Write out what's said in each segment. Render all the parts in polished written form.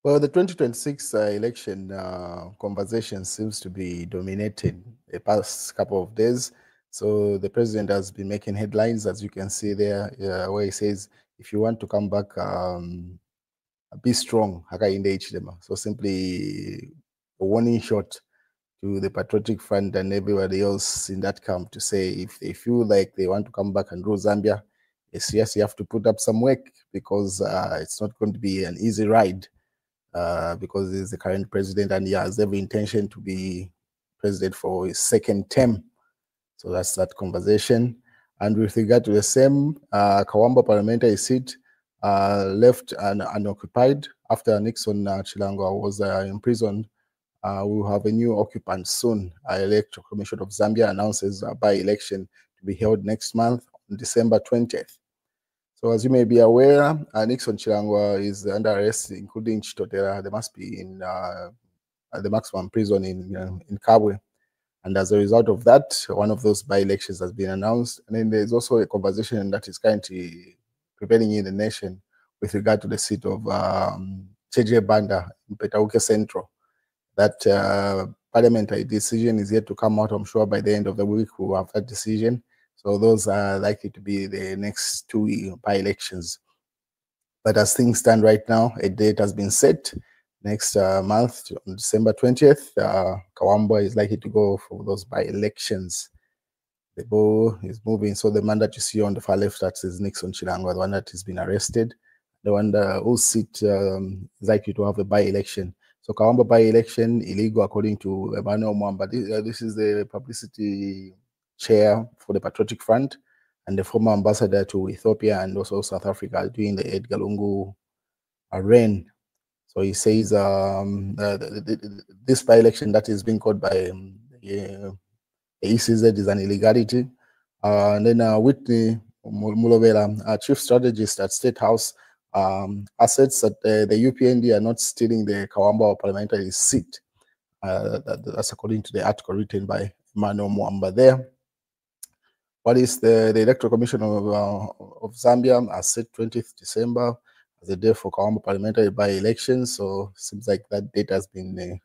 Well, the 2026 election conversation seems to be dominating the past couple of days. So the president has been making headlines, as you can see there, where he says, if you want to come back, be strong, Hakainde Hichilema. So simply a warning shot to the Patriotic Front and everybody else in that camp to say if they feel like they want to come back and rule Zambia, yes, you have to put up some work because it's not going to be an easy ride. Because he's the current president and he has every intention to be president for his second term. So that's that conversation. And with regard to the same, Kawamba parliamentary seat left unoccupied after Nixon Chilangwa was imprisoned. We'll have a new occupant soon. Electoral Commission of Zambia announces a by-election to be held next month on December 20th. So as you may be aware, Nixon Chilangwa is under arrest, including Chitotera. They must be in the maximum prison in Kabwe. And as a result of that, one of those by-elections has been announced. And then there's also a conversation that is currently prevailing in the nation with regard to the seat of Cheje Banda in Petauke Central. That parliamentary decision is yet to come out. I'm sure by the end of the week we'll have that decision. So those are likely to be the next two by-elections. But as things stand right now, a date has been set next month, on December 20th. Kawamba is likely to go for those by-elections. The ball is moving. So the man that you see on the far left, that is Nixon Chilangwa, the one that has been arrested, the one whose seat is likely to have a by-election. So Kawamba by-election, illegal according to Emmanuel Mwamba. This is the publicity chair for the Patriotic Front and the former ambassador to Ethiopia and also South Africa during the Edgar Lungu reign. So he says this by-election that is being called by the ECZ is an illegality. And then Whitney Mulovela, chief strategist at State House, asserts that the UPND are not stealing the Kawamba parliamentary seat. That's according to the article written by Emmanuel Mwamba there. What is the Electoral Commission of Zambia has set 20th December as the day for Kawamba parliamentary by-elections. So it seems like that date has been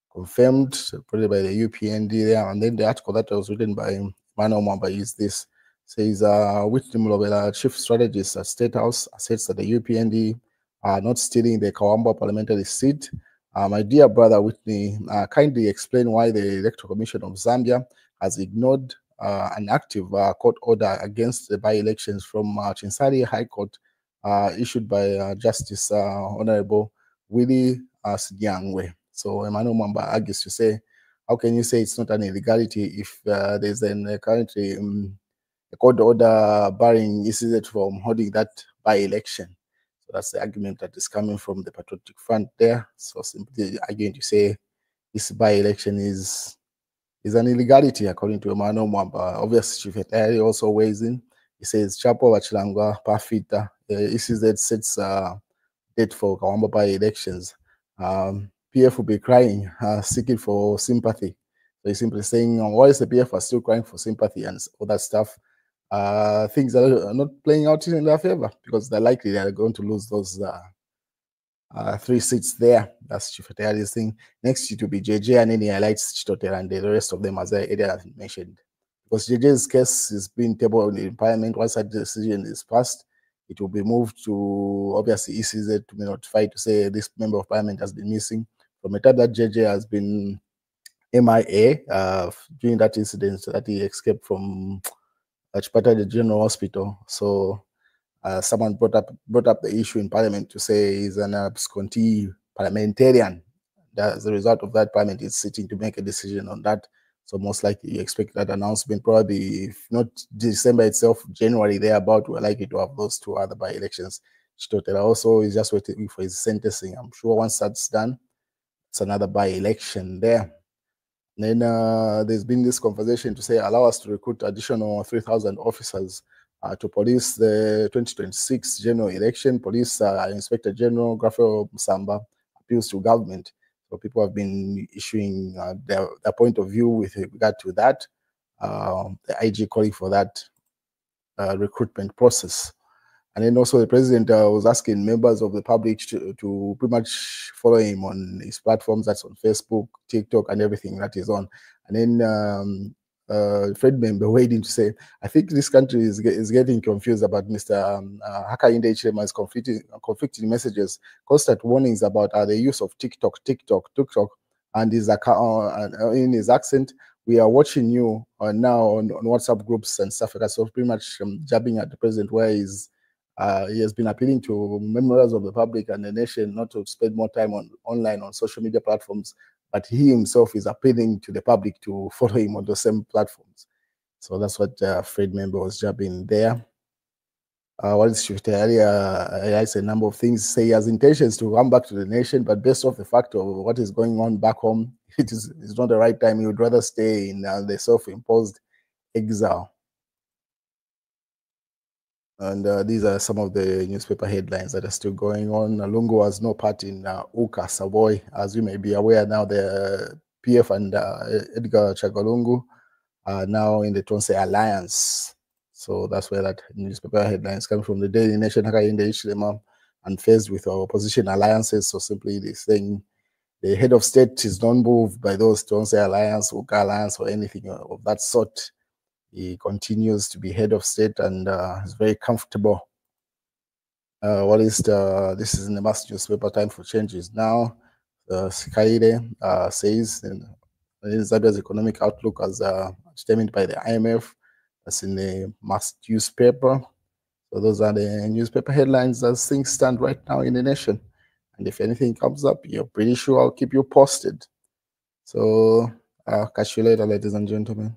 confirmed, probably by the UPND there. And then the article that was written by Emmanuel Mwamba is this. Says, Whitney Mulovela, chief strategist at State House, asserts that the UPND are not stealing the Kawamba parliamentary seat. My dear brother Whitney, kindly explain why the Electoral Commission of Zambia has ignored an active court order against the by-elections from Chinsari High Court issued by Justice Honorable Willie Sidiangwe. So Emmanuel Mwamba argues to say, how can you say it's not an illegality if there's currently a court order barring ECZ from holding that by-election? So that's the argument that is coming from the Patriotic Front there. So simply arguing to say this by-election is an illegality according to Emmanuel Mwamba. Obviously, Chief Etari also weighs in. He says, Chapo Wachilangwa, Pafita, ECZ sets date for Kawamba by-elections. PF will be crying, seeking for sympathy. So he's simply saying, why is the PF are still crying for sympathy and all that stuff? Things are not playing out in their favor because they're likely they're going to lose those 3 seats there. That's Chief Etari's thing. Next, it will be JJ, and then he highlights Chitotera and the rest of them, as I earlier mentioned. Because JJ's case is being tabled in Parliament. Once that decision is passed, it will be moved to, obviously, ECZ to be notified to say this member of Parliament has been missing. From the time that JJ has been MIA during that incident that he escaped from Chipata General Hospital. So someone brought up the issue in Parliament to say he's an absentee parliamentarian. As a result of that, Parliament is sitting to make a decision on that. So most likely you expect that announcement probably, if not December itself, January thereabout, we're likely to have those 2 other by-elections. Chitotera also is just waiting for his sentencing. I'm sure once that's done, it's another by-election there. Then there's been this conversation to say, allow us to recruit additional 3,000 officers to police the 2026 general election. Police Inspector General Grafael Musamba appeals to government. So people have been issuing their point of view with regard to that. The IG calling for that recruitment process. And then also the president was asking members of the public to pretty much follow him on his platforms, that's on Facebook, TikTok, and everything that is on. And then Fred member waiting to say, I think this country is getting confused about Mr. Hakainde Hichilema's conflicting messages, constant warnings about the use of TikTok, and his account in his accent. We are watching you now on WhatsApp groups and stuff like that. So pretty much jabbing at the president, where he has been appealing to members of the public and the nation not to spend more time online on social media platforms, but he himself is appealing to the public to follow him on the same platforms. So that's what Fred member was jabbing there. What is Shiftaria has a number of things. Say he has intentions to come back to the nation, but based off the fact of what is going on back home, it's not the right time. He would rather stay in the self-imposed exile. And these are some of the newspaper headlines that are still going on. Lungu has no part in Uka Savoy. As you may be aware now, the PF and Edgar Chagalungu are now in the Tonse Alliance. So that's where that newspaper headlines come from. The Daily Nation, Hakainde Hichilema, unfazed with our opposition alliances. So simply they're saying the head of state is not moved by those Tonse Alliance, Uka Alliance, or anything of that sort. He continues to be head of state and is very comfortable. This is in the mass newspaper, time for changes now. Hakainde says in Zambia's economic outlook as determined by the IMF. That's in the mass newspaper. So those are the newspaper headlines as things stand right now in the nation. And if anything comes up, you're pretty sure I'll keep you posted. So catch you later, ladies and gentlemen.